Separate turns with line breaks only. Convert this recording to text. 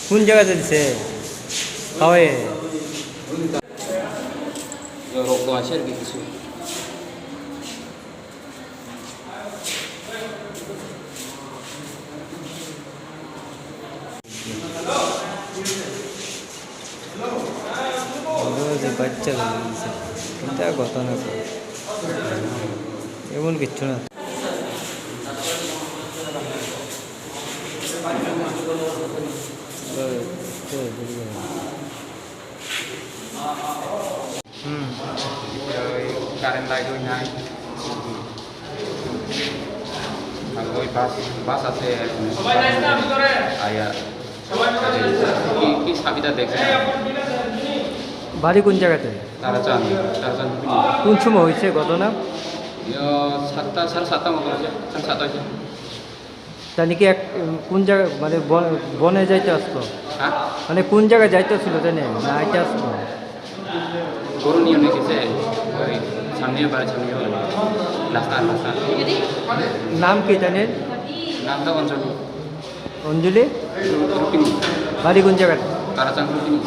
কোন জায়গাতে দিছে হাওয়ায়?
রক্ত আছে আর কি কিছু।
যে বাচ্চা দিছে কিন্তু ঘটনা এমন কিচ্ছু না।
কারেন্ট লাইট ওই নাই, ওই বাস আছে আয়া কি সাবিতা দেখছে।
বাড়ি কোন জায়গাতে?
তারাচাঁদ
কোন সময় হয়েছে ঘটনা?
7টা 7:30 মতো আছে, 7:30 হয়েছে।
তা নাকি কোন জায়গা মানে বনে যাইতে আসতো?
হ্যাঁ,
মানে কোন জায়গায় যাইতে ছিল জানে না আইতে আসতো?
গরু নিয়ে গেছে ওই সামনে বাড়ি, সামনে রাস্তা।
নাম কি জানেন?
নামটা অঞ্চল
অঞ্জলি।
রুপিনী।
বাড়ি কোন জায়গাতে?
তারাচাঁদ রুপিনী।